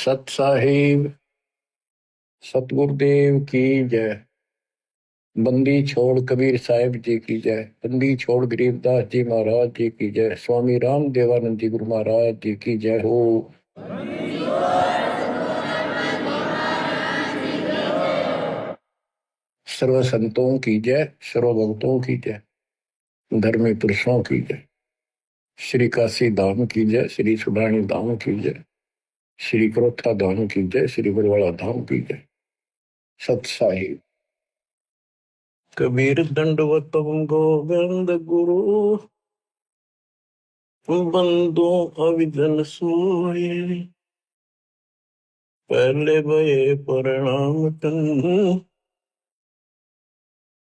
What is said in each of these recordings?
सत साहिब सतगुरुदेव की जय। बंदी छोड़ कबीर साहिब जी की जय। बंदी छोड़ गरीबदास जी महाराज जी की जय। स्वामी राम देवानंद जी गुरु महाराज जी की जय हो। सर्व संतों की जय, सर्व भक्तों की जय, धर्मी पुरुषों की जय। श्री काशी धाम की जय, श्री सुडानी धाम की जय, श्री क्रोथा धाम की जय, श्री बरवाड़ा धाम की जय। सत साहिब कबीर दंडवतम गोविंद गुरु बंदो अविजन सोए। पहले भये प्रणाम तन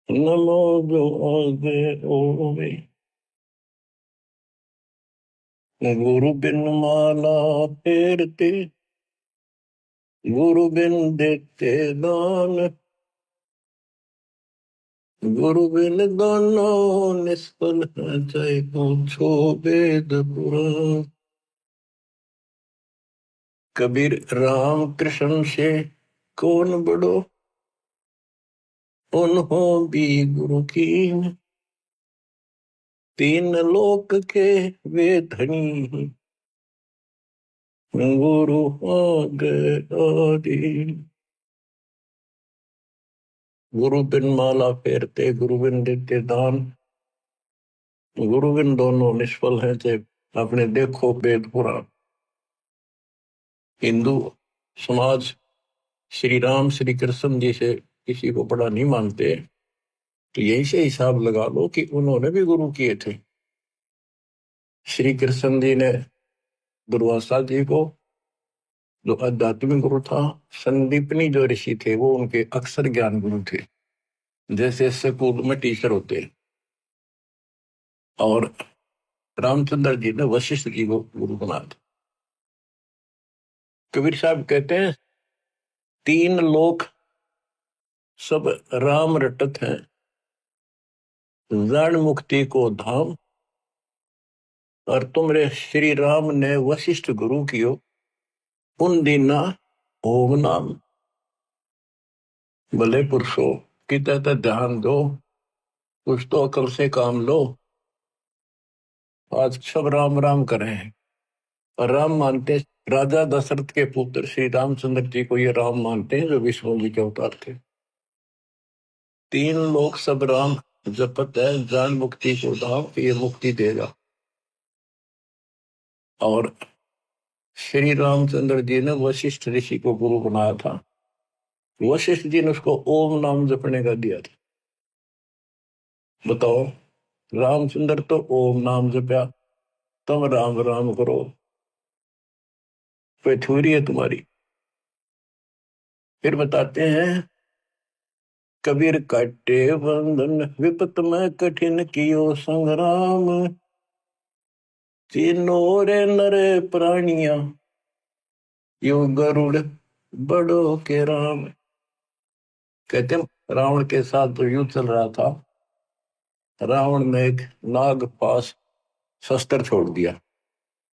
नमो जो आगे ओवे। गुरु बिन माला फेरते, गुरु बिन देते दान, गुरु बिन दानो निष्फल है चाहे पूछो वेद पुराण। कबीर राम कृष्ण से कौन बड़ो, उन्हों भी गुरु की। तीन लोक के वे धनी, गुरु आगे आदि। गुरु बिन माला फेरते, गुरु बिन देते दान, गुरु बिन दोनों निष्फल है चे अपने देखो वेद पुराण। हिंदू समाज श्री राम श्री कृष्ण जी से किसी को बड़ा नहीं मानते, तो यही से हिसाब लगा लो कि उन्होंने भी गुरु किए थे। श्री कृष्ण जी ने दुर्वासा जी को, जो आध्यात्मिक गुरु था, संदीपनी जो ऋषि थे वो उनके अक्षर ज्ञान गुरु थे, जैसे स्कूल में टीचर होते। और रामचंद्र जी ने वशिष्ठ जी को गुरु बना दिया। कबीर साहब कहते हैं तीन लोक सब राम रटत हैं, जान मुक्ति को धाम। और तुमरे श्री राम ने वशिष्ठ गुरु कियो, उन दीना ओम नाम। भले पुरुषो किते तो ध्यान दो, कुछ तो अकल से काम लो। आज सब राम राम कर रहे हैं और राम मानते, राजा दशरथ के पुत्र श्री रामचंद्र जी को ये राम मानते हैं जो विष्णु जी के अवतार थे। तीन लोग सब राम जपत है, जान मुक्ति को धाम, ये मुक्ति देगा। और श्री रामचंद्र जी ने वशिष्ठ ऋषि को गुरु बनाया था। वशिष्ठ जी ने उसको ओम नाम जपने का दिया था। बताओ, रामचंद्र तो ओम नाम जपया, तुम राम राम करो, पेठूरी है तुम्हारी। फिर बताते हैं कबीर काटे बंधन विपत में कठिन कियो संग्राम। तीनों रे नरे प्राणिया यो गरुड़ बड़ो के राम। कहते हैं रावण के साथ जो युद्ध चल रहा था, रावण ने एक नाग पास शस्त्र छोड़ दिया,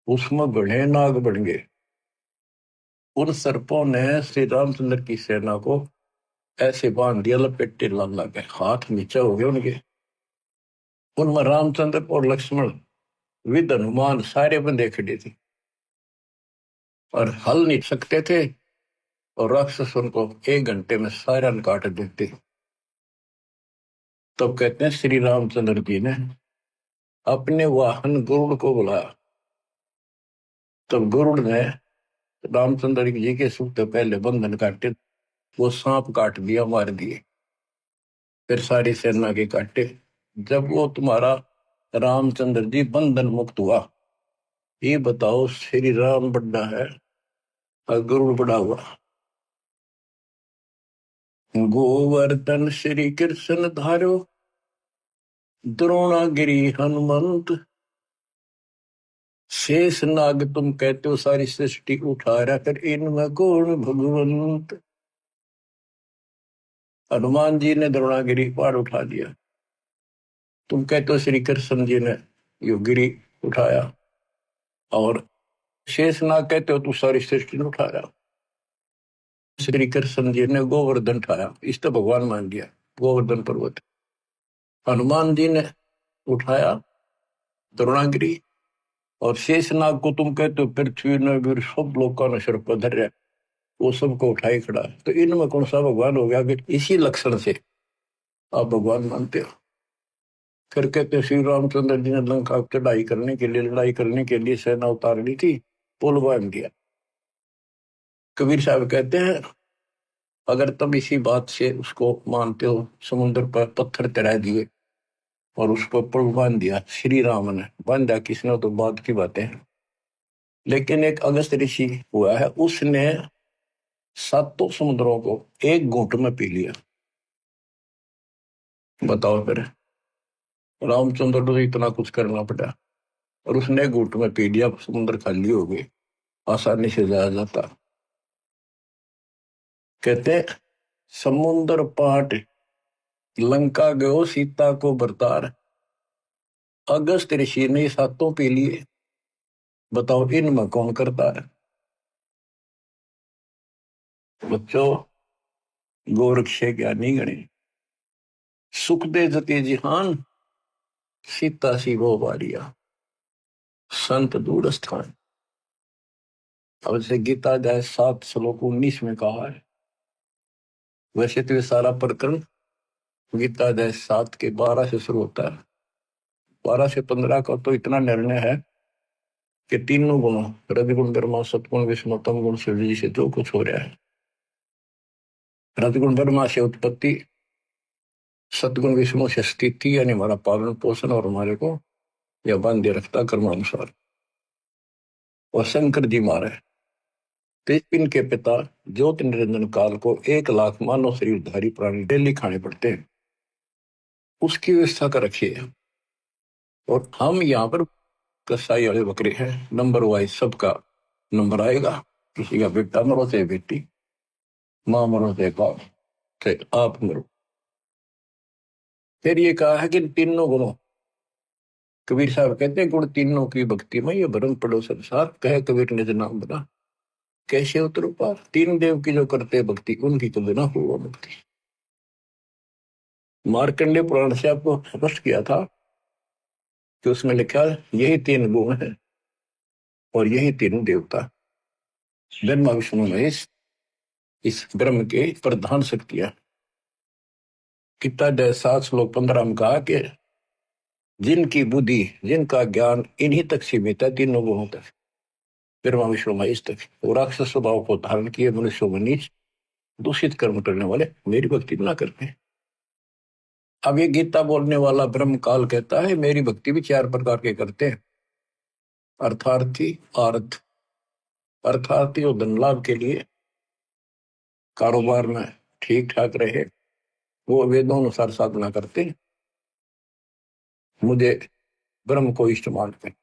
उसमें घने नाग बन गए। उन सर्पों ने श्री रामचंद्र की सेना को ऐसे बांध दिया, लपेटे लाल लगे, हाथ नीचे हो गए उनके। उनमें रामचंद्र और लक्ष्मण विद हनुमान सारे बंदे खड़े थे और हल नहीं सकते थे, और राक्षस उनको 1 घंटे में सारा काट देते। तब कहते हैं श्री रामचंद्र जी ने अपने वाहन गरुड़ को बुलाया। तब गरुड़ ने रामचंद्र जी के सूते पहले बंधन काटे, वो सांप काट दिया, मार दिए। फिर सारी सेना के काटे। जब वो तुम्हारा रामचंद्र जी बंधन मुक्त हुआ, ये बताओ श्री राम बड़ा है और गरुड़ बड़ा हुआ। गोवर्धन श्री कृष्ण धारो, द्रोणागिरी हनुमंत। शेष नाग तुम कहते हो सारी सृष्टि उठा रहा कर, इनमें कौन भगवंत। हनुमान जी ने द्रोणागिरी पहाड़ उठा दिया, तुम कहते हो श्री कृष्ण जी ने यो गिरी उठाया। और शेष नाग कहते हो तू सारी सृष्टि ने उठाया। श्री कृष्ण जी ने गोवर्धन उठाया, इसको भगवान मान लिया, गोवर्धन पर्वत। हनुमान जी ने उठाया द्रोणागिरी, और शेषनाग को तुम कहते हो पृथ्वी ने भी सब लोगों ने सिर पर धर रहा, वो सबको उठाई खड़ा। तो इनमें कौन सा भगवान हो गया? कि इसी लक्षण से आप भगवान मानते हो। फिर कहते श्री रामचंद्र जी ने लंका चढ़ाई करने के लिए, लड़ाई करने के लिए सेना उतार ली थी, पुल बांध दिया। कबीर साहब कहते हैं अगर तुम इसी बात से उसको मानते हो, समुद्र पर पत्थर तैरा दिए और उसको पुल बांध दिया, श्री राम ने बांधा, किसने, तो बात की बातें हैं। लेकिन एक अगस्त ऋषि हुआ है, उसने सातों समुद्रों को एक घूंट में पी लिया। बताओ फिर, रामचंद्र को इतना कुछ करना पड़ा और उसने एक घूंट में पी लिया, समुद्र खाली हो गई, आसानी से जाया जाता। कहते समुद्र पाट लंका गयो सीता को बरतार, अगस्त ऋषि ने सातों पी लिए। बताओ इनमें कौन करता है? बच्चों, गोरक्ष ज्ञानी गणे, सुख दे जते जिहान, सीता सी वो बारिया, संत दूर स्थान। अब से गीता अध्याय 7 श्लोक 19 में कहा है। वैसे तो ये सारा प्रकरण गीता अध्याय 7 के 12 से शुरू होता है। 12 से 15 का तो इतना निर्णय है कि तीनों गुणों, रजगुण ब्रह्मा, सतगुण विष्णु, तम गुण शिव जी से जो कुछ हो रहा है, रजगुण ब्रह्मा से उत्पत्ति, सतगुण विष्णु से स्थिति यानी हमारा पालन पोषण और हमारे को यह बांधे रखता कर्मानुसार, और शंकर जी मारे तो इनके पिता ज्योति निरंजन काल को 1 लाख मानव शरीरधारी प्राणी डेली खाने पड़ते हैं, उसकी व्यवस्था कर रखी है। और हम यहाँ पर कसाई वाले बकरे हैं, नंबर वाइज सबका नंबर आएगा, किसी का बेटा मरो चाहे बेटी, माँ मरो चाहे बाप, चाहे आप मरो। फिर ये कहा है कि तीनों गुणों, कबीर साहब कहते हैं गुण तीनों की भक्ति में ये भरम पड़ो संसार, कहे कबीर ने नाम बना, कैसे उतरो पार। तीन देव की जो करते भक्ति, उनकी तो बिना हुआ भक्ति। मार्कंडेय पुराण से आपको स्पष्ट किया था कि उसमें लिखा यही 3 गुण है और यही तीनों देवता, ब्रह्मा विष्णु महेश, इस ब्रह्म के प्रधान शक्तियां। गीता अध्याय 7 श्लोक 15 में कहा कि जिनकी बुद्धि, जिनका ज्ञान इन्हीं तक सीमित है, तीनों गुणों तक, ब्रह्मा विष्णु महेश तक, वो राक्षस स्वभाव को धारण किए मनुष्य में नीच दूषित कर्म करने वाले मेरी भक्ति ना करते। अब ये गीता बोलने वाला ब्रह्म काल कहता है मेरी भक्ति भी 4 प्रकार के करते हैं। अर्थार्थी, अर्थ अर्थार्थी और धन लाभ के लिए, कारोबार में ठीक ठाक रहे, वो वेदों अनुसार साधना करते हैं, मुझे ब्रह्म को इष्ट मानते हैं।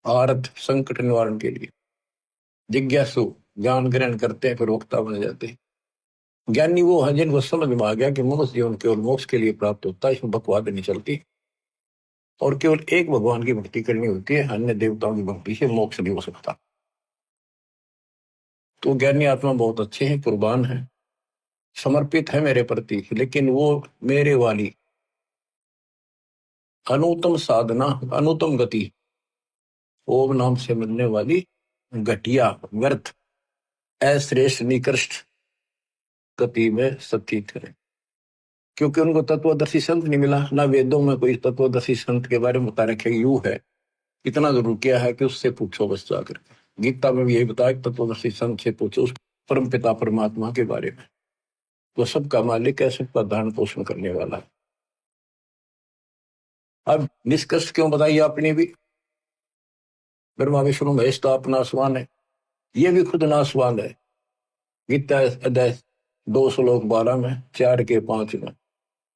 अर्थ संकट निवारण के लिए, जिज्ञासु ज्ञान ग्रहण करते हैं, फिर वक्ता बन जाते हैं। ज्ञानी वो है जिनको समझ में आ गया कि मनुष्य जीवन केवल मोक्ष के लिए प्राप्त होता है, इसमें बकवाद नहीं चलती, और केवल एक भगवान की भक्ति करनी होती है, अन्य देवताओं की भक्ति से मोक्ष नहीं हो सकता। तो ज्ञानी आत्मा बहुत अच्छे हैं, कुर्बान है, समर्पित है मेरे प्रति, लेकिन वो मेरे वाली अनुत्तम साधना, अनुत्तम गति, ओम नाम से मिलने वाली घटिया व्यर्थ अश्रेष्ठ निकृष्ट गति में स्थित है। क्योंकि उनको तत्वदर्शी संत नहीं मिला, ना वेदों में कोई तत्वदर्शी संत के बारे में बता रखे यू है। इतना जरूर किया है कि उससे पूछो बस जाकर। गीता में भी यही बताया कि तत्वदर्शी संत से पूछो उस परम पिता परमात्मा के बारे में, वो सबका मालिक है, सबका धारण पोषण करने वाला है। अब निष्कर्ष क्यों बताइए आपने भी, ब्रह्मा विष्णु महेश तो आप नासवान है, ये भी खुद नासवान है। गीता अध्याय 2 श्लोक 12 में, 4 के 5 में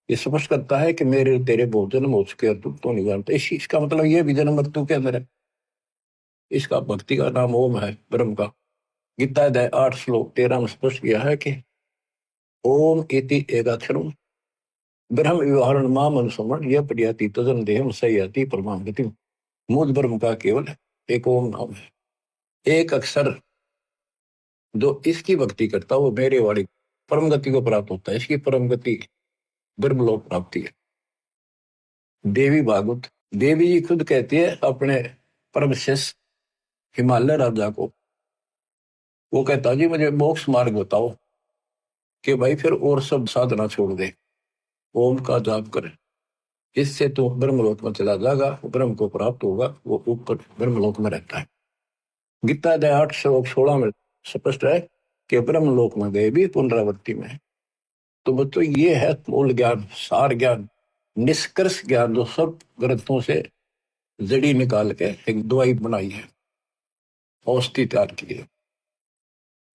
ये स्पष्ट करता है कि मेरे तेरे बहुत जन्म हो चुके हैं, तुम तो नहीं जानते। इसका मतलब ये भी जन्म मृत्यु के अंदर है। इसका भक्ति का नाम ओम है, ब्रह्म का। गीता अध्याय 8 श्लोक 13 में स्पष्ट किया है कि ओम इति एकाक्षरम ब्रह्म व्यवहारण माम अनुसमण यह प्रयाति तजन देहम सयाति परमाम गति। मूल ब्रह्म का केवल एक ओम नाम है, एक अक्षर जो इसकी भक्ति करता वो मेरे वाली परम गति को प्राप्त होता है। इसकी परम गति ब्रह्मलोक प्राप्ति है। देवी भागवत, देवी जी खुद कहती है अपने परम शिष्य हिमालय राजा को, वो कहता जी मुझे मोक्ष मार्ग बताओ, कि भाई फिर और सब साधना छोड़ दे, ओम का जाप करे, इससे तो ब्रह्मलोक में चला जाएगा, ब्रह्म को प्राप्त होगा, वो ऊपर ब्रह्मलोक में रहता है। गीता अध्याय 8 श्लोक 16 में स्पष्ट है कि ब्रह्मलोक में गए भी पुनरावृत्ति में है। तो बच्चों ये है मूल ज्ञान, सार ज्ञान, निष्कर्ष ज्ञान, जो सब ग्रंथों से जड़ी निकाल के एक दवाई बनाई है, औषधि तैयार की है।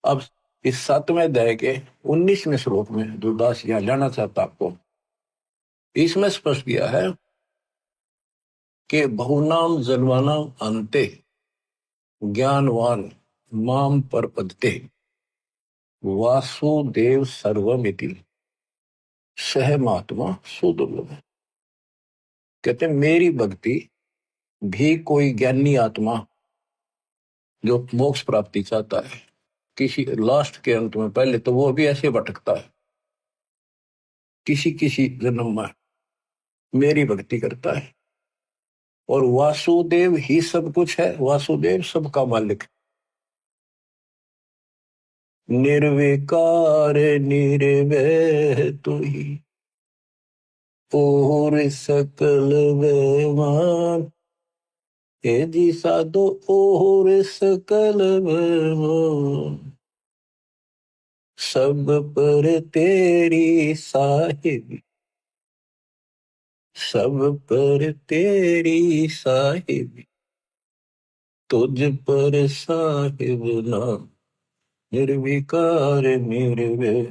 अब इस 7वें अध्याय के 19वें श्लोक में जो दास यहाँ जाना चाहता आपको, इसमें स्पष्ट किया है कि बहुनाम जन्मानाम अंते ज्ञानवान माम परपदते वासुदेव सर्वमिति सह महात्मा सुदुर्लभ। कहते मेरी भक्ति भी कोई ज्ञानी आत्मा जो मोक्ष प्राप्ति चाहता है किसी लास्ट के अंत में, पहले तो वो भी ऐसे भटकता है, किसी किसी जन्म में मेरी भक्ति करता है, और वासुदेव ही सब कुछ है, वासुदेव सबका मालिक, निर्विकार निर्भय तू ही और सकल बेमान, हे जी साधो और सकल बेमान, सब पर तेरी साहिबी, सब पर तेरी साहिबी, तुझ पर साहिब नाम, निर्विकार निर्भय।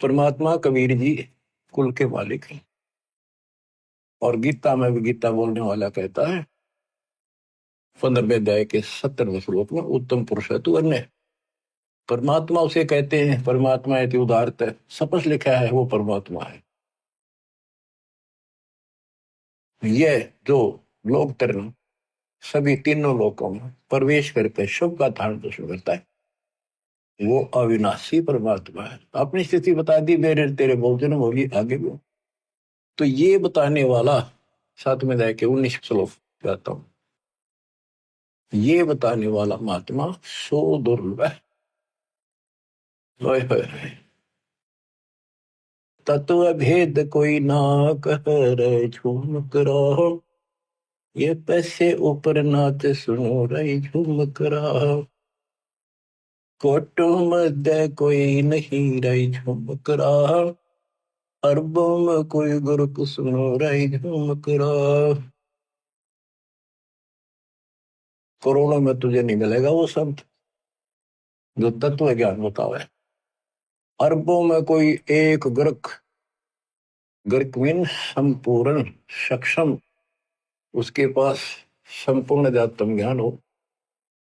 परमात्मा कबीर जी कुल के मालिक हैं, और गीता में भी गीता बोलने वाला कहता है 15वें अध्याय के 70वें श्लोक में, उत्तम पुरुष है तू अन्य। परमात्मा उसे कहते हैं, परमात्मा है उदारत है, सपस लिखा है वो परमात्मा है। यह जो लोक तरण सभी तीनों लोकों में प्रवेश करके शुभ का धारण पोषण करता है, वो अविनाशी परमात्मा है। अपनी स्थिति बता दी, मेरे तेरे बहुजन होगी आगे भी। तो ये बताने वाला 7वें अध्याय के 19 श्लोक कहता हूं, ये बताने वाला महात्मा सो दुर्लभ है। तत्व भेद कोई ना कह रहे झूम करो, ये पैसे ऊपर नाच सुनो रही झूम करा, कोटो मध्य कोई नहीं रही झूम करा, अरबों में कोई गुरु सुनो रही झूम करा। करोड़ों में तुझे नहीं मिलेगा वो संत जो तत्व ज्ञान बतावे। अरबों में कोई एक ग्रक, ग्रक मीन संपूर्ण सक्षम, उसके पास संपूर्ण अध्यात्म ज्ञान हो,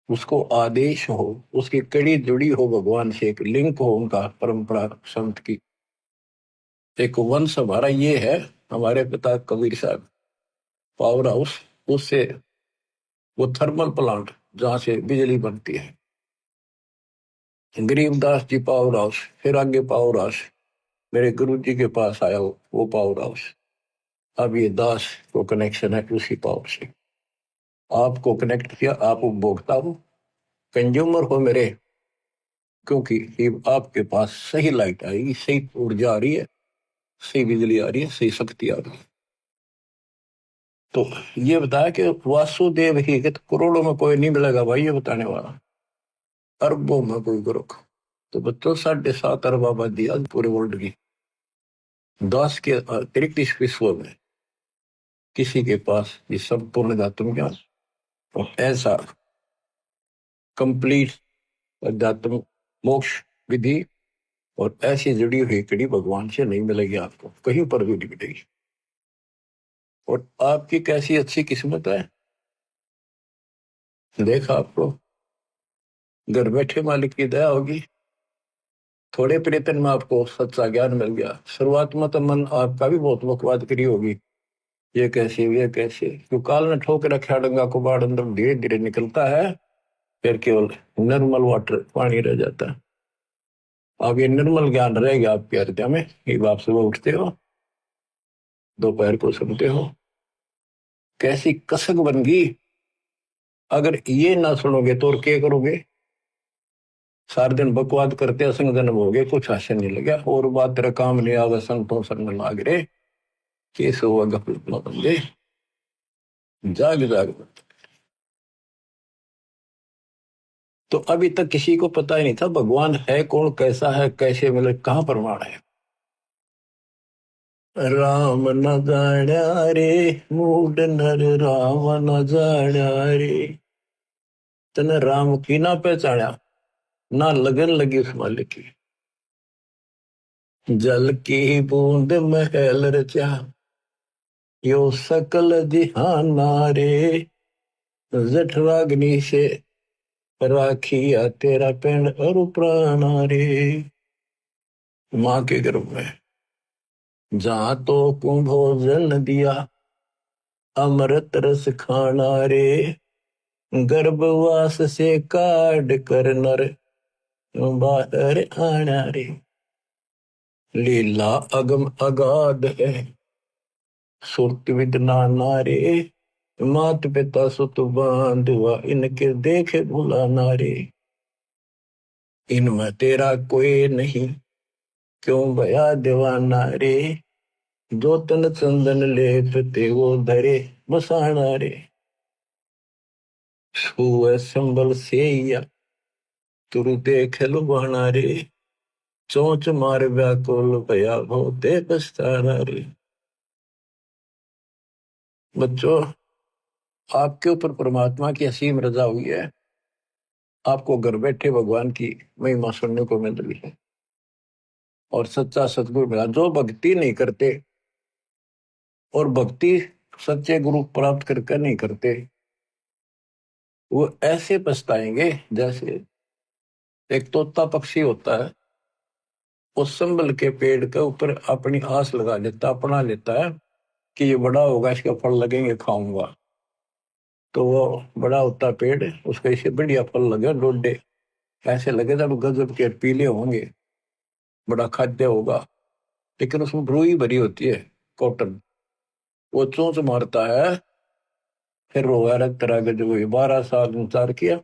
उसको आदेश हो, उसकी कड़ी जुड़ी हो भगवान से, एक लिंक हो उनका परंपरा संत की। एक वंश हमारा ये है, हमारे पिता कबीर साहब पावर हाउस, उससे वो थर्मल प्लांट जहां से बिजली बनती है, गरीबदास जी पावर हाउस, फिर आगे पावर हाउस मेरे गुरु जी के पास आया वो पावर हाउस। अब ये दास को कनेक्शन है उसी पावर से, आपको कनेक्ट किया, आप उपभोक्ता हो, कंज्यूमर हो मेरे, क्योंकि आपके पास सही लाइट आएगी, सही ऊर्जा आ रही है, सही बिजली आ रही है, सही शक्ति आ रही है। तो ये बताया कि वासुदेव ही, कि करोड़ों में कोई नहीं मिलेगा भाई ये बताने वाला, अरबों में कोई गुरु। तो बच्चों 7.5 अरब आबादी आज पूरे वर्ल्ड की, 10 के अतिरिक्त इस विश्व में किसी के पास ये संपूर्ण अध्यात्म ज्ञान और ऐसा कंप्लीट अध्यात्म मोक्ष विधि और ऐसी जुड़ी हुई कड़ी भगवान से नहीं मिलेगी, आपको कहीं पर भी नहीं मिलेगी। और आपकी कैसी अच्छी किस्मत है, देखा आपको घर बैठे मालिक की दया होगी, थोड़े प्रयत्न में आपको सच्चा ज्ञान मिल गया। शुरुआत में तो मन आपका भी बहुत बकवाद करी होगी, ये कैसे क्यों काल ने ठोक रखा डंगा को बाढ़ अंदर धीरे धीरे निकलता है, फिर केवल निर्मल वाटर पानी रह जाता है। अब ये निर्मल ज्ञान रहेगा आपके हृदय में। एक आप सुबह उठते हो, दोपहर को सुनते हो, कैसी कसक बन गई। अगर ये ना सुनोगे तो और क्या करोगे? सारे दिन बकवाद करते असंग जन्म हो गए, कुछ हास्य नहीं लगा, और बात तेरा काम नहीं आवे, संतों संग लाग रे, केस हुआ गफलत न बंदे, जाग जाग। तो अभी तक किसी को पता ही नहीं था भगवान है कौन, कैसा है, कैसे मिले, कहाँ प्रमाण है। राम न जाण्या रे, मूड नर राम न जाण्या रे। तने राम की ना पहचाना, ना लगन लगी उस मालिक की। जल की बूंद महल रचा, यो सकल जिहाना रे। जठराग्नि से राखिया तेरा पेड़ और प्राणा रे। माँ के गर्भ में जहां तो कुंभोजन दिया, अमृत रस खाना रे। गर्भवास से काट कर नर बाहर आना रे। लीला अगम अगाध है, सुरत विद नाना रे। मात पिता सुत बांधवा, इनके देखे भुलाना रे। इनमें तेरा कोई नहीं, क्यों भया दीवाना रे। जो तन चंदन लेप ते वो धरे बसाना रे। छुए संबल से या तुरु देख लुभाना रे। चोंच मार व्याकुल भया होते पछताना रे। बच्चों, आपके ऊपर परमात्मा की असीम रजा हुई है। आपको घर बैठे भगवान की महिमा सुनने को मिल रही है, और सच्चा सतगुरु मिला। जो भक्ति नहीं करते, और भक्ति सच्चे गुरु प्राप्त करके नहीं करते, वो ऐसे पछताएंगे जैसे एक तोता पक्षी होता है, उस संबल के पेड़ के ऊपर अपनी आस लगा लेता, अपना लेता है कि ये बड़ा होगा, इसके फल लगेंगे, खाऊंगा। तो वो बड़ा होता पेड़, उसका इसे बढ़िया फल लगे, डोडे ऐसे लगे जब गजब के पीले होंगे, बड़ा खाद्य होगा। लेकिन उसमें रुई भरी होती है, कॉटन। वो चोंच मारता है, फिर रोगा रख तरह के, जो 12 साल इंतजार किया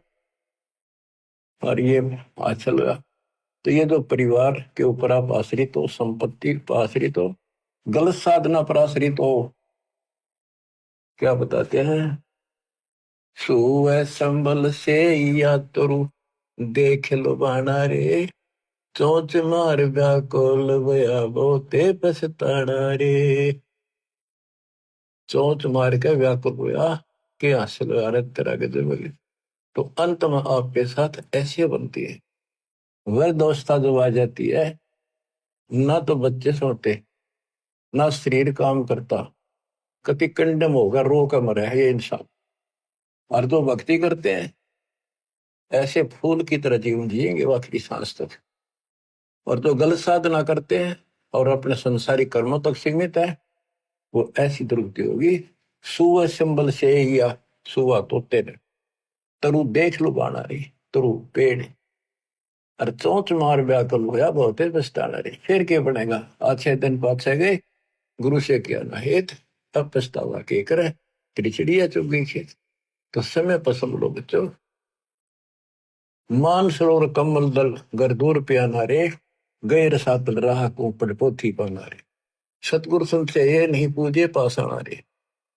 और ये अच्छा लगा। तो ये जो परिवार के ऊपर आप आश्रित हो, संपत्ति पर आश्रित हो, गलत साधना पर आश्रित हो, क्या बताते हैं? सुअ संबल से या तुरु देख लो बाना रे। चोंच मार व्याकुल भया बहुते पछताना रे। चोंच मार के व्याकुल हुआ कि हासिल अरग तरह के जब, तो अंत में आपके साथ ऐसी बनती है। वह दोस्ता जो आ जाती है, ना तो बच्चे सोते, ना शरीर काम करता, कति कंडम होगा, रो का मरे है ये इंसान। और जो भक्ति करते हैं, ऐसे फूल की तरह जीवन जिएंगे आखिरी सांस तक। और जो गलत साधना करते हैं और अपने संसारिक कर्मों तक सीमित है, वो ऐसी दुर्गति होगी। सुअ संबल से या सुआ तोते ने, तरु देख लो बाना रही, तरु पेड़, और चोंच मार व्याकुल होया बहुते पछताना रही। फिर क्या बनेगा? अच्छे दिन पाछे गए, गुरु से किया ना हेत, अब पछतावा के करे, तेरी चिड़िया चुग गई खेत। तो समय पसंद लो बच्चों। मान सरोवर कमल दल घर दूर प्याना रे। गए रसातल राह को पड़ पोथी पाना रे। सतगुरु संत से ये नहीं पूजे पासाना रे।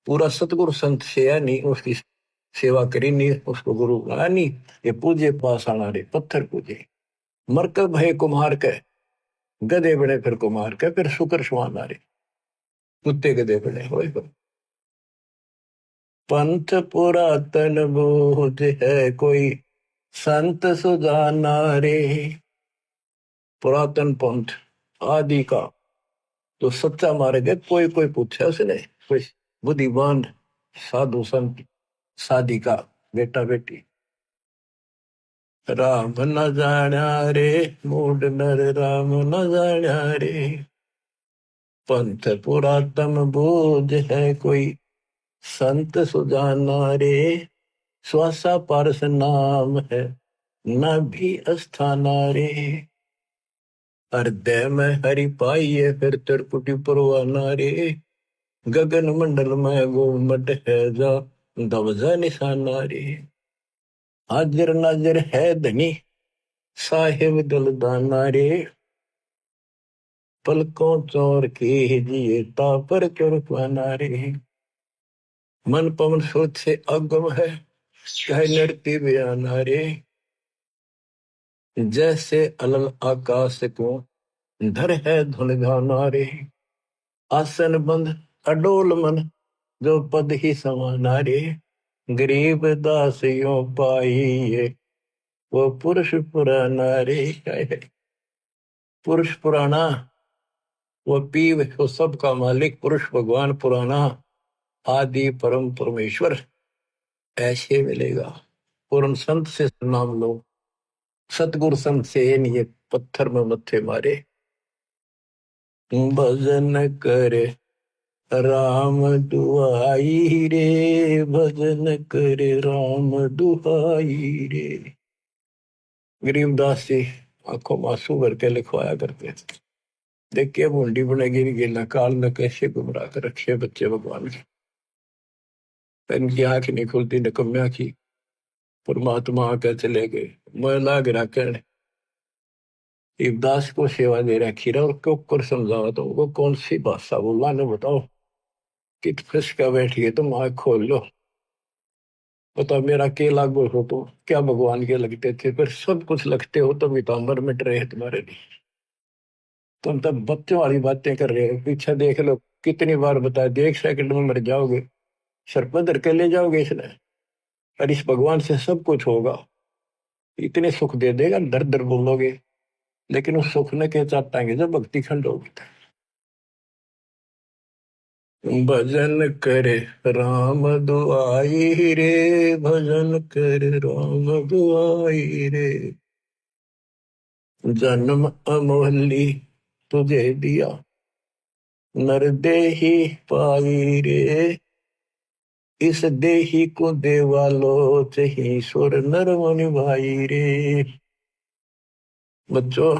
पूरा सतगुरु संत से है नहीं, उसकी सेवा करी नहीं, उसको गुरु बना नहीं, ये पूजे पासाना रे, पत्थर पूजे। मरकब है कुम्हार के, गधे बने फिर कुम्हार के, फिर शुक्र सुहाना रे, कुत्ते गधे बने हो। पंथ पुरातन बोध है कोई, संत सुजाना रे। पुरातन पंथ आदि का तो सच्चा मार्ग है, कोई कोई पूछे उसने, कोई बुद्धिमान साधु संत साधिका बेटा बेटी। राम न जाण्या रे, मूड नर राम न जाण्या रे। पंथ पुरातन बोध है कोई, संत सुजाना रे। श्वासा पारस नाम है न भी अस्थाना रे। हृदय में हरि पाइये फिर त्रिपुटी परवाना रे। गगन मंडल में गोमट है जा दबजा निशाना रे। हाजिर नाजिर है धनी साहिब दलदाना रे। पलकों चौर के जिए तापर चुरपाना रे। मन पवन सोच से अगम है कह नृत्य बयाना रे। जैसे अलल आकाश को धर है धुन गाना रे। आसन बंद अडोल मन जो पद ही समाना रे। गरीब दासियों पाइये वो पुरुष पुराना रे। पुरुष पुराना वो पीव वो सबका मालिक पुरुष भगवान पुराना आदि परम परमेश्वर ऐसे मिलेगा। पूर्ण संत से नाम लो सतगुरु संत से नहीं पत्थर में मत्थे मारे। भजन करे राम दुआई रे। भजन करे राम दुआई रे। गरीबदास जी आंखों में आंसू भर के लिखवाया करते थे। देखिए बूंदी बनेगी नहीं गिरना काल न कैसे गुमराह कर रखे बच्चे भगवान के। इनकी आंख नहीं खुलती निकम्या की। परमात्मा आकर चले गए मैं लाग रखने। इब्दास को सेवा दे रखी रहा और क्यों कर समझावा तो वो कौन सी भाषा बोला ने बताओ। कित फंसका बैठिए तुम आंख खोल लो। बता मेरा के लागू हो तो क्या भगवान के लगते थे फिर सब कुछ लगते हो तो वितांबर मिट रहे तुम्हारे लिए। तुम तब बच्चों वाली बातें कर रहे हो। पीछे देख लो कितनी बार बताया दे 1 सेकंड में मर जाओगे। सर पर धर के ले जाओगे इसने। और इस भगवान से सब कुछ होगा। इतने सुख दे देगा दर दर बोलोगे। लेकिन उस सुख ने के चाटाएंगे जब भक्ति खंड होगी। भजन करे राम दुआई रे। भजन करे राम दुआई रे। जन्म अमोहली तुझे दिया नर देही पाई रे। इस देही को देवालो चही सुर नर मुनि भाई रे। बच्चों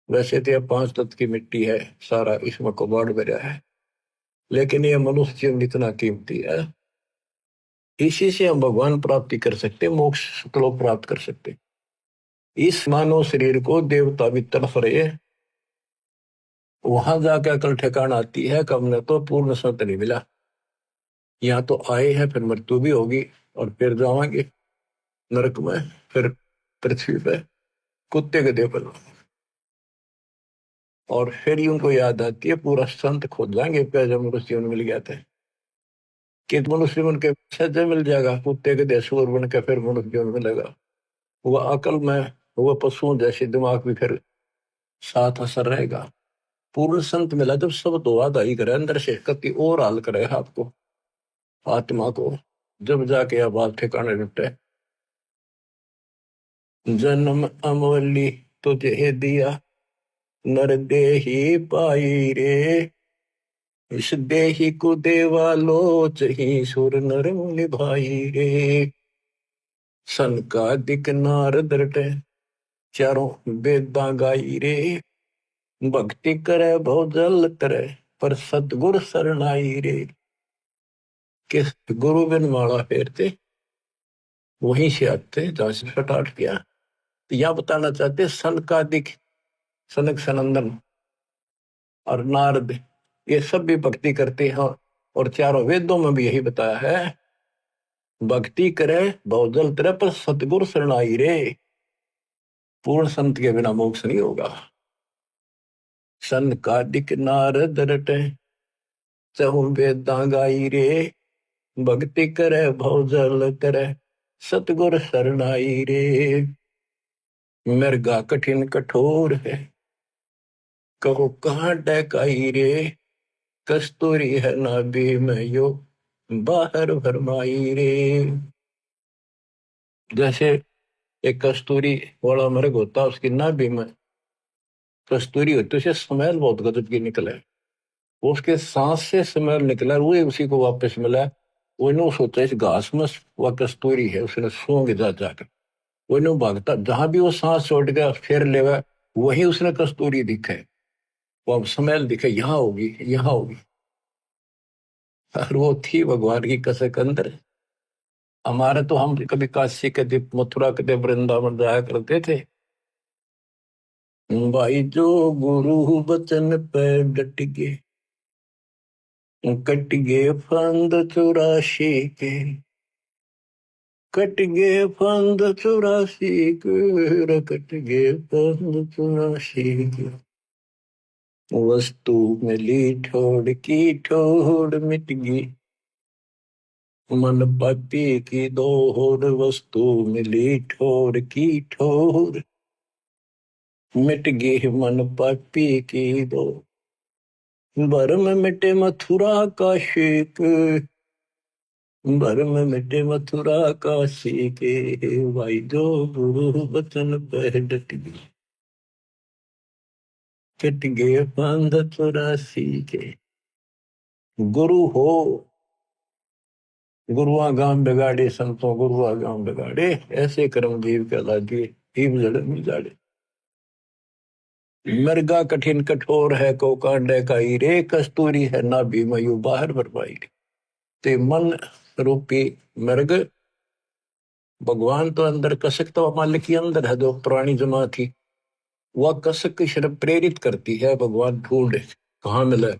वैसे तो यह 5 तत्व की मिट्टी है सारा इसमें कबाड़ भरा है। लेकिन यह मनुष्य जीवन इतना कीमती है। इसी से हम भगवान प्राप्ति कर सकते मोक्ष लोक प्राप्त कर सकते। इस मानव शरीर को देवता भी तरफ रहे वहां जाकर अकल ठिकाना आती है कब ने तो पूर्ण सत्य नहीं मिला। यहाँ तो आए हैं फिर मृत्यु भी होगी और फिर जावांगे नरक में फिर पृथ्वी पे कुत्ते गधे पर। और फिर ही उनको याद आती है पूरा संत खोज जाएंगे जब मनुष्य मिल गया था कि मनुष्य बन के सज्जन मिल जाएगा कुत्ते गधे सूर बन के फिर मनुष्य मिलेगा। वह अकल में वह पशुओं जैसे दिमाग भी फिर साथ असर रहेगा। पूर्ण संत मिला जब सब तो आदाई करे अंदर से कति और हाल करे आपको आत्मा को जब जाके अब बात ठिकाने लुटे। जन्म अमोली तुझे दिया नर देही पाई रे। इस देही को देवा लोच ही सुर नर मुनि भाई रे। सन का दिक नारद रटे चारों वेदा गाई रे। भक्ति करे बहु जल तरे पर सतगुर शरणाई रे। किस गुरु बिन माला फेरते वहीं से आते जहां से स्टार्ट किया। तो यह बताना चाहते सन का दिक सनक सनंदन और नारद ये सब भी भक्ति करते हैं। और चारों वेदों में भी यही बताया है भक्ति करे बहुजल तरे पर सतगुरु शरणाई रे। पूर्ण संत के बिना मोक्ष नहीं होगा। सन का दिक नारद रटे चहु वेदा गाई रे। भक्ति करे बहुजल तरे सतगुर शरणाई रे। मृगा कठिन कठोर है कहो कहाँ डकाई रे। कस्तूरी है नाभि में यो बाहर भरमाई रे। जैसे एक कस्तूरी वाला मृग होता उसकी नाभि में कस्तूरी होती उसे स्मेल बहुत गजब की निकले। वो उसके सांस से स्मेल निकला वो उसी को वापस मिला वो नो सोचा इस घास में वह कस्तूरी है, उसने सूंघ जा जाकर वो नो भागता, जहां भी वो सांस छोड़ गया फिर लेवा, वही उसने कस्तूरी दिखे, वो अब स्मेल दिखे, यहाँ होगी यहाँ होगी। और वो थी भगवान की कसक अंदर। हमारे तो हम कभी काशी कभी मथुरा कभी वृंदावन जाया करते थे। भाई जो गुरु बचन पे डट गए, कट गए फंद 84 के, कट गए फंद 84 के, कट गए फंद 84 के। वस्तु मिली ठोड़ की ठोड़ मिट गई, मन पापी की दौड़, वस्तु मिली ठोड़ की ठोड़ मिट गई, मन पापी की दौड़। भरम मिटे मथुरा का शेक, भरम मिटे मथुरा का शेके, भाई जो गुरु बचन पे डट गई, कट गए फंद 84 के। गुरु हो गुरुआ गांव बिगाड़े, संतों गुरुआ गांव बिगाड़े, ऐसे कर्मजीव कहलाए जीव जड़ में जाड़े। मृगा कठिन कठोर है को कांडे का रे, कस्तूरी है ना भी मयू बाहर भरपाई। ते मन रूपी मृग, भगवान तो अंदर, कसक तो मालिक के अंदर है, जो पुरानी जमा थी वह कसक की शर्म प्रेरित करती है, भगवान ढूंढे कहाँ मिले।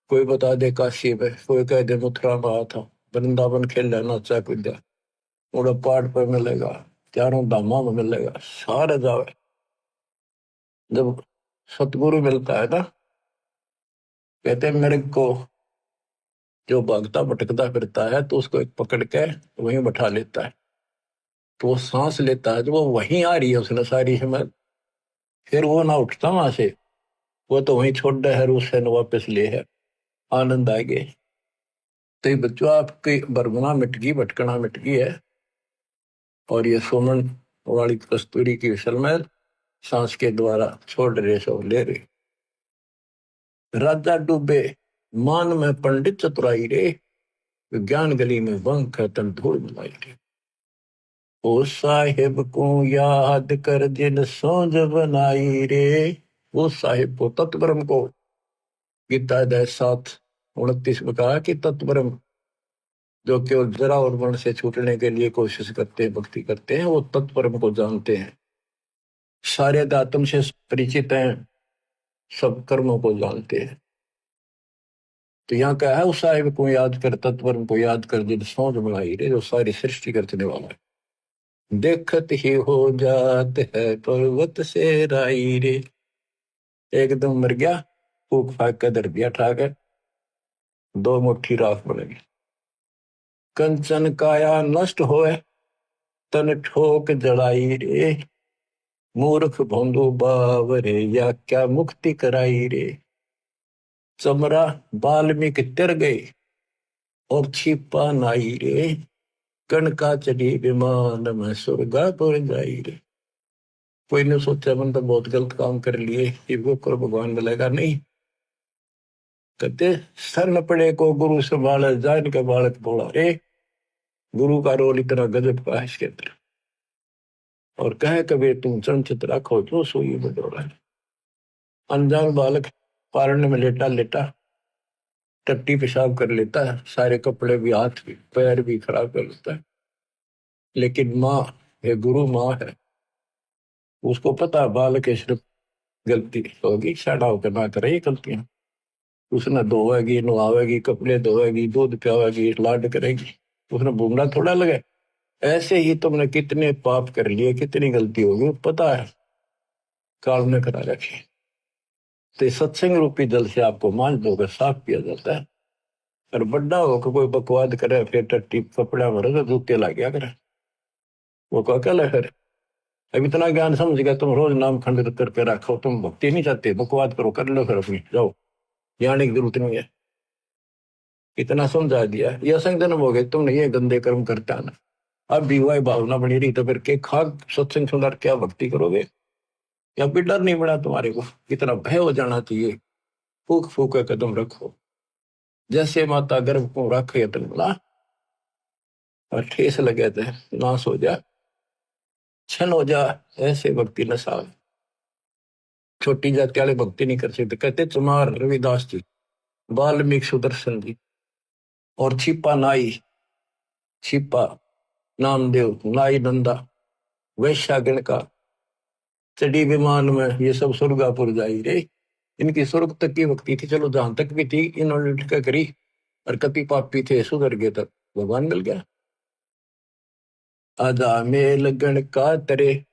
कोई बता दे काशी में, कोई कह दे मथुरा में आया था, वृंदावन खेल नाचा कूदा, उड़ा पहाड़ पर मिलेगा, चारों धामा में मिलेगा, सारे जावे। जब सतगुरु मिलता है ना, कहते हैं मेरे को जो भागता भटकता फिरता है तो उसको एक पकड़ के वहीं बैठा लेता है, तो वो सांस लेता है, तो वो वहीं आ रही है उसने सारी हिम्मत, फिर वो ना उठता वहां से, वो तो वहीं छोड़ है, उससे न वापस ले है, आनंद आ गए। तो ये बच्चों आपकी बरगुना मिट गई, भटकना मिट गई है, और ये सोमन वाली कस्तूरी की विशल में सांस के द्वारा छोड़ रहे, सब ले रहे। राजा डूबे मान में पंडित चतुराई रे, ज्ञान गली में बंक तन धूल मिलाई रे। ओ साहिब को याद कर जिन सोज बनाई रे, वो साहिब को तत्वरम को, गीता अध्याय 7:29 में कहा कि तत्वरम जो केवल जरा और वर्ण से छूटने के लिए कोशिश करते हैं, भक्ति करते हैं, वो तत्परम को जानते हैं, सारे आत्म से परिचित हैं, सब कर्मों को जानते हैं। तो यहाँ क्या है, उस साहिब को याद कर, तत्परम को याद कर जिन सोच बनाई रे, जो सारी सृष्टि करने वाला है। देखत ही हो जात है पर्वत से राई रे, एकदम मर गया, फूक फाक कर धर दिया ठाकर, 2 मुट्ठी राख बनेगी। कंचन काया नष्ट होए, तन ठोक जड़ाई रे, मूर्ख भोंदू बावरे, या क्या मुक्ति कराई रे। चमरा बाल्मीकि तिर गए, और छिपा नाई रे, कणका चढ़ी विमान में स्वर्गापुर जाई रे। कोई ने सोचा मन तो बहुत गलत काम कर लिए, ये वो कर भगवान मिलेगा नहीं। कहते सर न पड़े को गुरु संभाले, जान के बालक बोला रे, गुरु का रोल इतना गजब का है इसके अंदर। और कहे कभी तुम चंचित रखो जो सोई बडोरा। अनजान बालक पारने में लेटा लेटा टट्टी पेशाब कर लेता है, सारे कपड़े भी, हाथ भी, पैर भी खराब कर लेता है, लेकिन माँ है, गुरु माँ है, उसको पता है बालक के सिर्फ गलती होगी, साड़ा होकर ना करे ये गलतियां। उसने धोएगी, नहावेगी, कपड़े धोएगी, दूध पियावेगी, लाड करेगी, उसने भूमना थोड़ा लगे। ऐसे ही तुमने कितने पाप कर लिए, कितनी गलती होगी पता है, काल ने करा रखी। तो सत्संग रूपी जल से आपको मांझ धोकर साफ किया जाता है। और बड्डा होकर कोई बकवाद करे, फिर टट्टी कपड़ा भरे तो जूते ला गया करे, वो को अकल है। फिर अब इतना ज्ञान समझ गया, तुम रोज नाम खंडित करके रखो, तुम भक्ति नहीं चाहते, बकवाद करो, कर लो, फिर अपनी जाओ, जाने की जरूरत नहीं है। इतना समझा दिया, ये असंग जन्म हो गए, तुमने ये गंदे कर्म करता ना, अब भी वही भावना बनी रही, तो फिर के खाक सत्संग सुनकर क्या भक्ति करोगे। या फिर डर नहीं बना तुम्हारे को, इतना भय हो जाना चाहिए। फूक फूक कदम रखो, जैसे माता गर्भ को रखे तन बोला, और ठेस लगे थे, नाश हो जा, छन हो जा, ऐसे भक्ति न साव। छोटी जाति वाले भक्ति नहीं कर सकते। कहते चमार रविदास जी, वाल्मीकि सुदर्शन जी, और छिपा नाई, छिपा नामदेव, नाई नंदा, वैश्यागण का, चढ़ी विमान में, ये सब स्वर्गापुर जाई रे। इनकी स्वर्ग तक की भक्ति थी, चलो जहां तक भी थी इन्होंने क्या करी। और कति पापी थे, सुधर गए तक भगवान मिल गया। आजा मेल गण का तरे,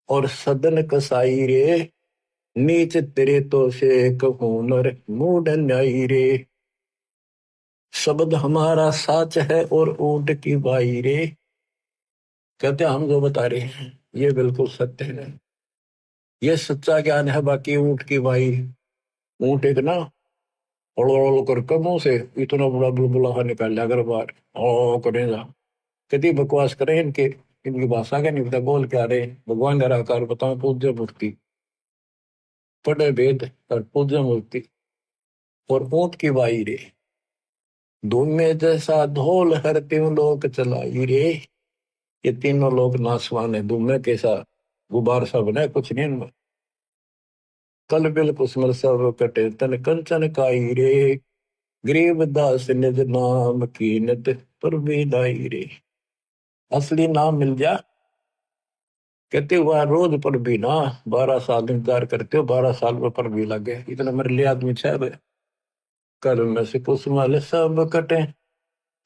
और सदन कसाई रे, नीच तेरे तो से कहूनर मूड न्यायी रे। शब्द हमारा साच है और ऊंट की बाई रे। कहते हम जो बता रहे हैं ये बिल्कुल सत्य है, ये सच्चा ज्ञान है। बाकी ऊंट की बाई, ऊंट एक ना ओल कर मुंह से इतना बड़ा बुलबुला निकाल लिया अगर बार ओ करेगा। कितनी बकवास करें इनके, इनकी भाषा का नहीं पता बोल क्या रहे। भगवान निराकार बताओ, पूज्य मूर्ति, पढ़े वेद और पूज्य मूर्ति, और ऊंट की बाई रे। धूम में जैसा ढोल हर तीनों लोग चलाई रे। ये तीनों लोग नासवान है, धूम में कैसा गुबार सा बना, कुछ नहीं इनमें। कल बिल कुसमल सब कटे तन कंचन काई रे। गरीब दास निज नाम कीनत पर बेदाई रे। असली नाम मिल जा, कहते हुआ रोज पर भी ना, 12 साल इंतजार करते हो, 12 साल में पर भी लगे, इतना मेरे लिए आदमी छह। कल में से कुसमल सब कटे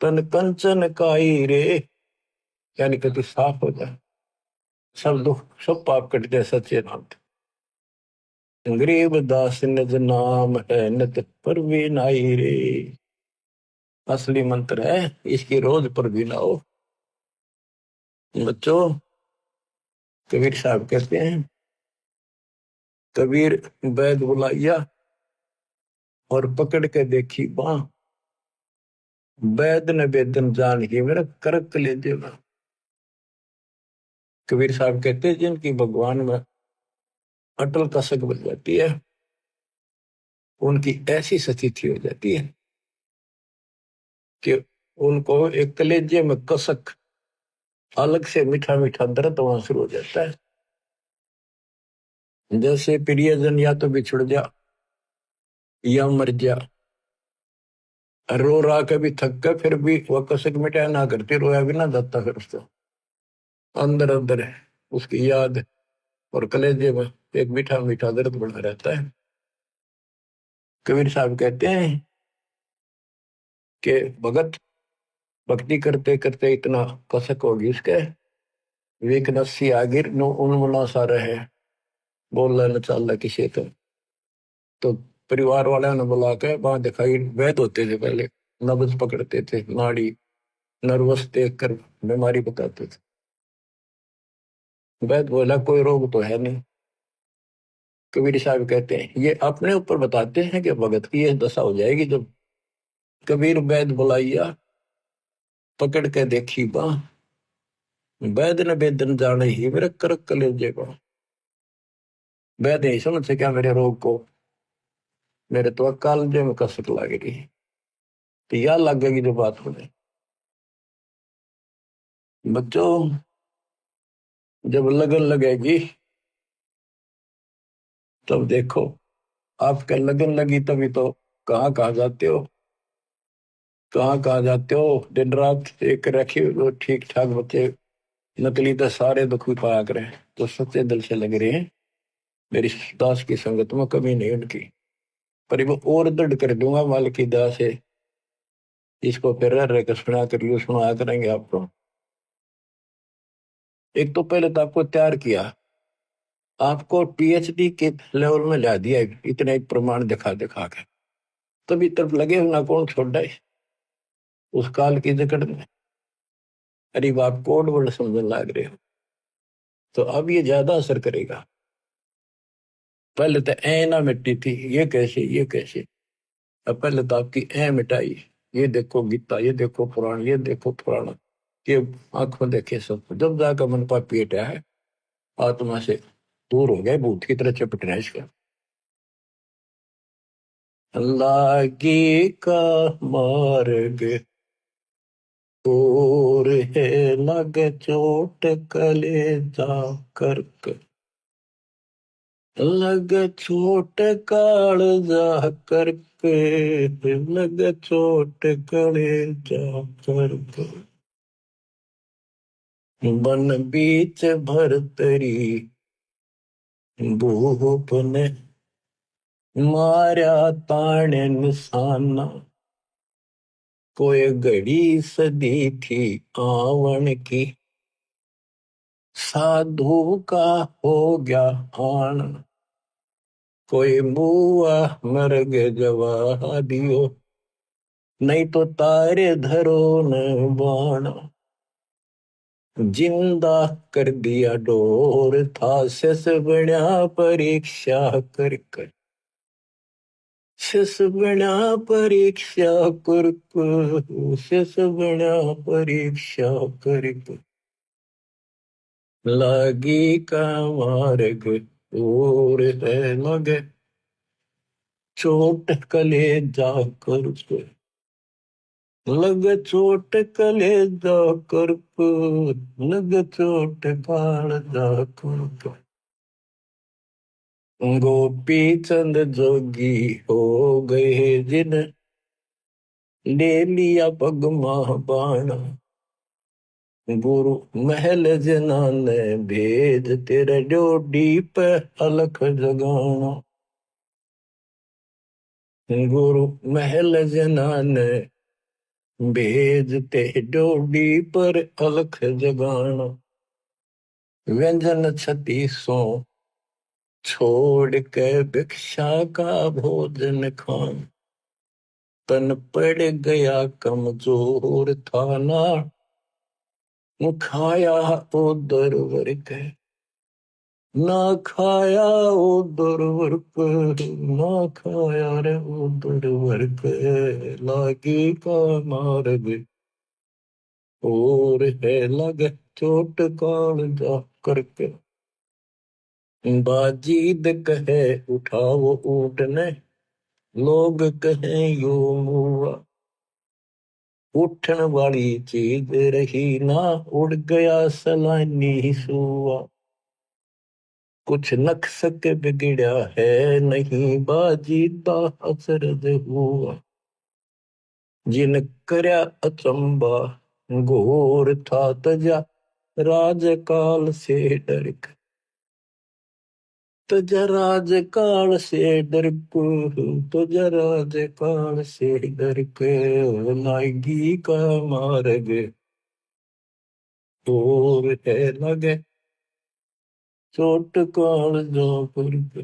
तन कंचन काई रे। यानी कहते साफ हो जाए, सब दुख सब पाप कट जाए सच्चे नाम से। गरीब दास निज नाम है नित पर भी नाई रे। असली मंत्र है, इसकी रोज पर भी ना हो। बच्चों, कबीर साहब कहते हैं, कबीर वैद बुलाइया और पकड़ के देखी बाँ, वैद ने वेदन जान ही मेरा करक ले देना। कबीर साहब कहते हैं जिनकी भगवान में अटल कसक बन जाती है, उनकी ऐसी स्थिति हो जाती है कि उनको एक कलेजे में कसक, अलग से मीठा मीठा दर्द वहां शुरू हो जाता है। जैसे प्रियजन या तो बिछुड़ जा या मर जा, रो रहा कभी थक कर, फिर भी वह कसक मिटाया ना करती, रोया भी ना जाता, फिर उसको अंदर अंदर है उसकी याद, और कलेजे में एक मीठा मीठा दर्द बना रहता है। कबीर साहब कहते हैं कि भगत भक्ति करते करते इतना कसक होगी उसके, वेक नस्सी आगिर नो उन्मना सा रहे, बोल न चाल किसी तो परिवार वाले ने बुला के वहां दिखाई, वैद होते थे पहले, नब्ज पकड़ते थे, नाड़ी नर्वस देख कर बीमारी बताते थे। वैद बोला कोई रोग तो है नहीं। कबीर साहब कहते हैं ये अपने ऊपर बताते हैं कि भगत की ये दशा हो जाएगी जब कबीर वैद बुलाइया पकड़ के देखी बाँ, वैद ने वेदन जाने ही मेरे करक कलेजे को। वैद नहीं समझ सका मेरे रोग को, मेरे तो कालजे में कसक लग रही, तो यह लगेगी जो बात होने। बच्चों, जब लगन लगेगी तब देखो, आपके लगन लगी तभी तो कहाँ कहाँ जाते हो, कहाँ कहाँ जाते हो। दिन रात एक रखी ठीक ठाक बच्चे, नकली तो सारे दुखी पाया करें, तो सच्चे दिल से लग रहे हैं। मेरी दास की संगत में कमी नहीं उनकी, पर वो और दृढ़ कर दूंगा माल की दास से। इसको फिर रह कर सुना कर यू सुना करेंगे आपको। एक तो पहले तो आपको तैयार किया, आपको पीएचडी के लेवल में ला दिया, इतने एक प्रमाण दिखा दिखा के, तभी तब लगे ना कौन छोड़ है उस काल की जकड़ में। अरे आप कोड वर्ड समझने लग रहे हो, तो अब ये ज्यादा असर करेगा। पहले तो ए ना मिट्टी थी, ये कैसे ये कैसे। अब पहले तो आपकी ए मिटाई, ये देखो गीता, ये देखो पुराण, ये देखो पुराण, ये आंख में देखे सब, जब जाकर मन पापी हटा है, आत्मा से दूर हो गए, भूत की तरह चपट रहे इसका। अल्लाह की का मार्ग और है लगे चोट कलेजा करके, लगे चोट कालजा करके, लगे चोट कलेजा करके। बन बीच भरतरी भूप ने मारा ताने निशाना, कोई घड़ी सदी थी आवन की, साधु का हो गया आन। कोई बुआ मर गए जवा दियो, नहीं तो तारे धरो न बाण। जिंदा कर दिया डोर था शेष बना परीक्षा कर कर, शेष बना परीक्षा कर कर, शेष बना परीक्षा कर कर। लागी का मार्ग और है लगे चोट कलेजा कर कर, लगे चोट कलेजा कर कर, लगे चोट कालजा कर कर। गोपी चंद जोगी हो गए जिन ले लिया पगमा बाण। गुरु महल जनाने भेद तेरे डोडी पे अलख जगाना। गुरु महल जनाने भेद तेरे डोडी पर अलख जगाना। व्यंजन छत्तीसों छोड़ के भिक्षा का भोजन खान। तन पड़ गया कमजोर था ना, खाया उधर वर्क, ना खाया उधर वर्क, ना खाया रे उधर वर्क। लागी का मार्ग और है लगे चोट कालजा करके। बाजीद कहे उठाओ ऊँटने, लोग कहें यो मुआ। उठन वाली चीज रही ना, उड़ गया सलानी सुआ। कुछ नक्सक बिगड़ा है नहीं, बाजीदा असरद हुआ। जिन करया अचंबा घोर था तजा, राजकाल से डर के। तजा राजकाल से डर को, तजा राजकाल से डर के। लागी का मार्ग और है लगे चोट कालजा पर के।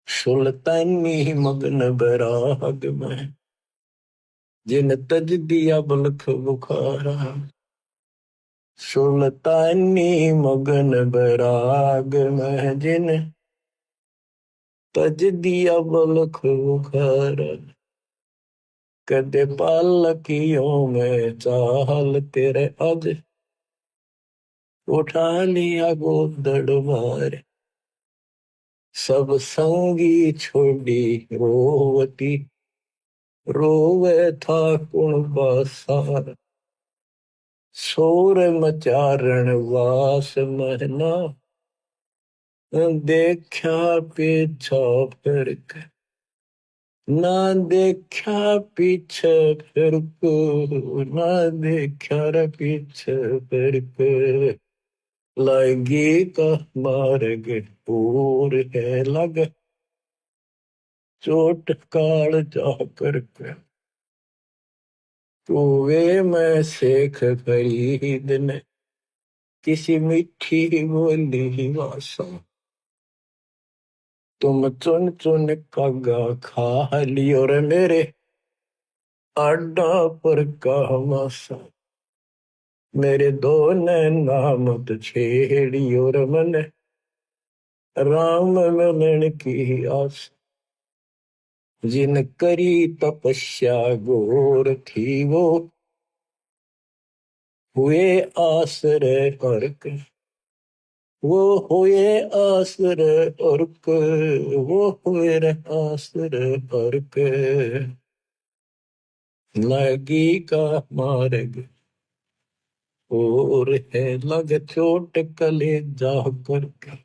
सुल्तानी मगन बराग में, जिन तज दिया बलख बुखारा। सुल्तानी मगन बराग में, जिन तज दिया बलख बुखारा। कदे पालकियों में चाल तेरे अज, उठा लिया गोदड़ मार। सब संगी छोड़ी रोवती, रोवे था कुण बासार। शोर मचारण वास महना, देखा पीछा फिर के। ना देखा पीछे फिर को, ना देखा रे पीछे फिर के। लागी का मार्ग और है लग चोट काल जा करके। कुएं में शेख फरीद ने किसी मीठी बोली भाषा। तुम चुन चुन कागा खा लियो रे मेरे आडा पर का मासा। मेरे दो नैना मत छेड़ियो रे मन, राम मिलन की आस। जिन करी तपस्या घोर थी वो, हुए आश्रय अर्क। वो हुए आश्रय अर्क, वो हुए आश्रय अर्क। लगी का मार्ग और है लग चोट कले जा करके।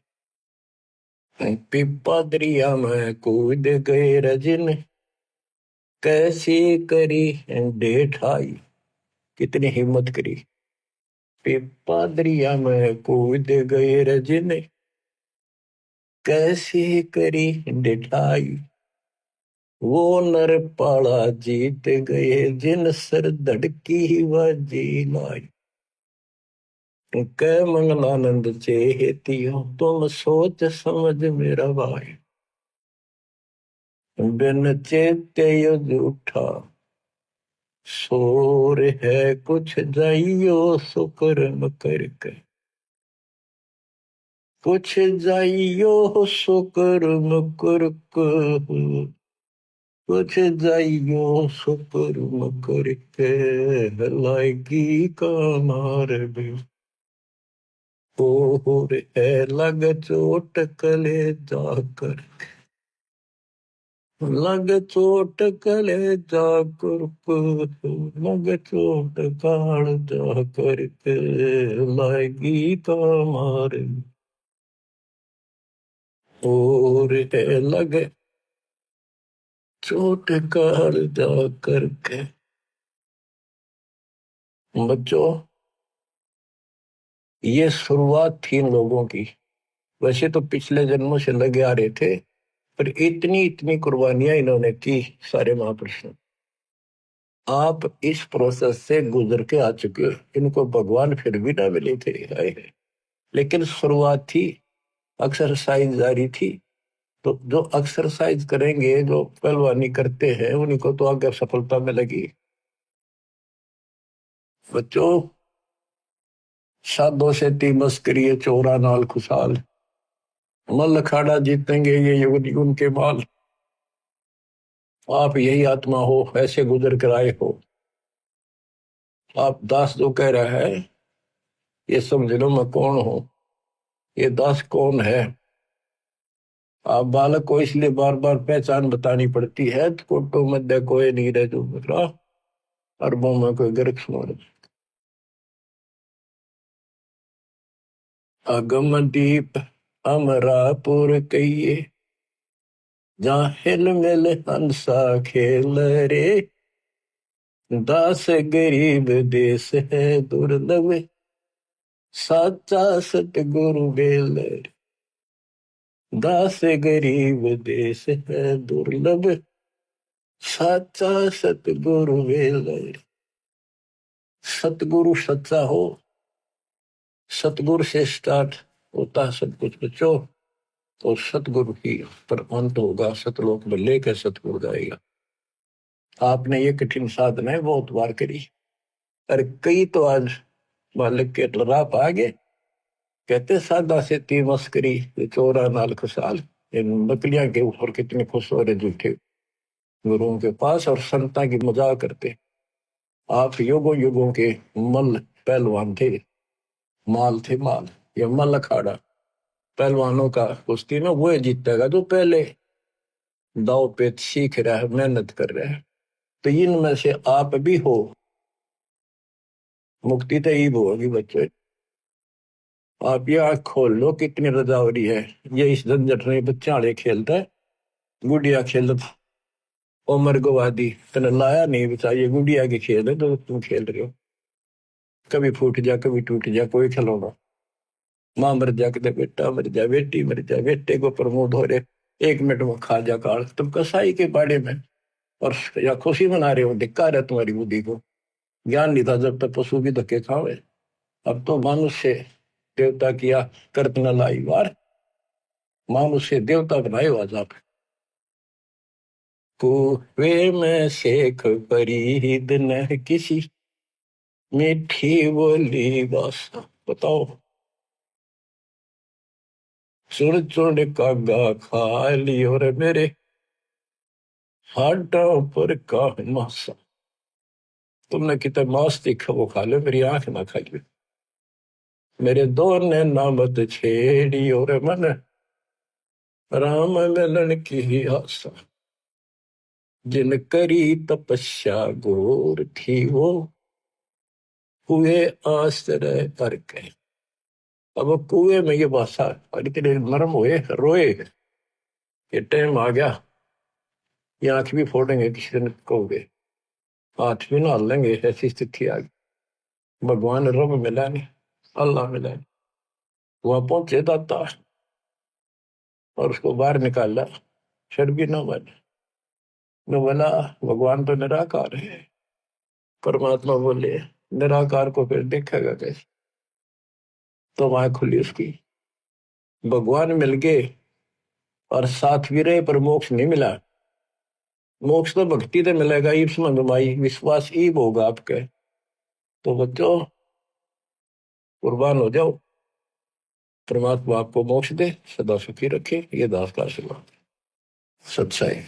पिपा दरिया में कूद गए रजन, कैसे करी डेठाई। कितनी हिम्मत करी। पिपा दरिया में कूद गए रजन, कैसे करी डेठाई। वो नर पाला जीत गए जिन सर धड़की व जी। कै मंगलानंद चेतियो तुम सोच समझ मेरा भाई। बिन चेते यो झूठा शोर है कुछ जाइयो सुकर्म करके। कुछ जाइयो सुकर्म करके। कुछ जाइयो सुकर्म करके। लाएगी का मार्ग और है लग चोट कले जाकर। लग चोट कले जाकर। लग चोट काल जाकर के। लाएगी का मार्ग और है लग चोट काल जाकर के। बच्चों, ये शुरुआत थी इन लोगों की। वैसे तो पिछले जन्मों से लगे आ रहे थे, पर इतनी इतनी कुर्बानियां इन्होंने की सारे महापुरुषों। आप इस प्रोसेस से गुजर के आ चुके हो। इनको भगवान फिर भी ना मिले थे, हाय। लेकिन शुरुआत थी, एक्सरसाइज जारी थी। तो जो एक्सरसाइज करेंगे, जो पहलवानी करते हैं, उन्हीं को तो आगे सफलता मिलेगी। बच्चों, साधो से ती मस्करी चोरा नाल खुशहाल। मल अखाड़ा जीतेंगे ये युग युग के माल। आप यही आत्मा हो, ऐसे गुजर कर आए हो। आप दास जो कह रहा है, ये समझ लो मैं कौन हूं। ये दास कौन है। आप बालक को इसलिए बार बार पहचान बतानी पड़ती है। तो कोटो मध्य कोई नहीं रह जो मेरा, अरबों में कोई गर्क सुन। अगम दीप अमरापुर कहिए, जहाँ हिल मिल हंसा खेल रे। दास गरीब देश है दुर्लभ, साचा सतगुरु बेल। दास गरीब देश है दुर्लभ, साचा सतगुरु बेल। सतगुरु सच्चा हो, सतगुरु से स्टार्ट होता सब कुछ बच्चों। तो सतगुरु ही पर अंत होगा, सतलोक में लेकर सतगुरु जाएगा। आपने ये कठिन साधना बहुत बार करी, और कई तो आज मालिक के राह आ गए। कहते सादा से ती मस्करी चोरा नाल खुशहाल। इन बकलियां के ऊपर कितने खुश हो रहे झूठे गुरुओं के पास, और संता की मजाक करते। आप युगों युगों के मल पहलवान थे, माल थे माल। ये मल अखाड़ा पहलवानों का कुश्ती में वो जीतेगा जो पहले दाव पेच सीख रहा है, मेहनत कर रहा है। तो इनमें से आप भी हो। मुक्ति तो ही होगी बच्चे। आप ये आंख खोल लो, कितनी रजावरी है। ये इस झंझट में बच्चे आड़े खेलता है, गुड़िया खेल। उमर गवादी तने लाया नहीं बचा, ये गुड़िया के खेल है जो तुम खेल रहे हो। कभी फूट जा कभी टूट जा कोई खिलौना। माँ मर जा कदे बेटा मर जा, बेटी मर जा, बेटे को प्रमोद हो रहे 1 मिनट में खा जा काल। तुम कसाई के बाड़े में और या खुशी मना रहे हो। धिक्कार है तुम्हारी बुद्धि को। ज्ञान नहीं था जब तक पशु भी धक्के खावे। अब तो मनुष्य देवता किया करत न लाई वार। मनुष्य देवता बनाए आज आप। कुएं में शेख फरीद न किसी, मीठी बोली बस। बताओ, सुर चुड़ कागा खा ली और मेरे हाडों पर का मासा। तुमने कितना मांस देखा वो खा लो, मेरी आंख ना खाइए। मेरे दो ने नामत छेड़ी और मन राम मिलन की आशा। जिन करी तपस्या घोर थी वो, हुए आश्रय करके। अब वो कुएं में ये भाषा और इतने नरम हुए, रोए, ये टाइम आ गया, ये आंख भी फोड़ेंगे किसी दिन कहोगे, हाथ भी ना लेंगे, ऐसी स्थिति आ गई। भगवान रब मिला नहीं, अल्लाह मिला नहीं। वहां पहुंचे दाता और उसको बाहर निकाला, फिर भी ना बने। मैं बोला भगवान तो निराकार है। परमात्मा बोले निराकार को फिर देखेगा कैसे? तो वहां खुली उसकी, भगवान मिल गए और साथ भी रहे, पर मोक्ष नहीं मिला। मोक्ष तो भक्ति से मिलेगा, ईप्स मंगमाई विश्वास ईब होगा आपके। तो बच्चों कुर्बान हो जाओ, परमात्मा आपको मोक्ष दे, सदा सुखी रखे। ये दास का आशीर्वाद। सच्चाई।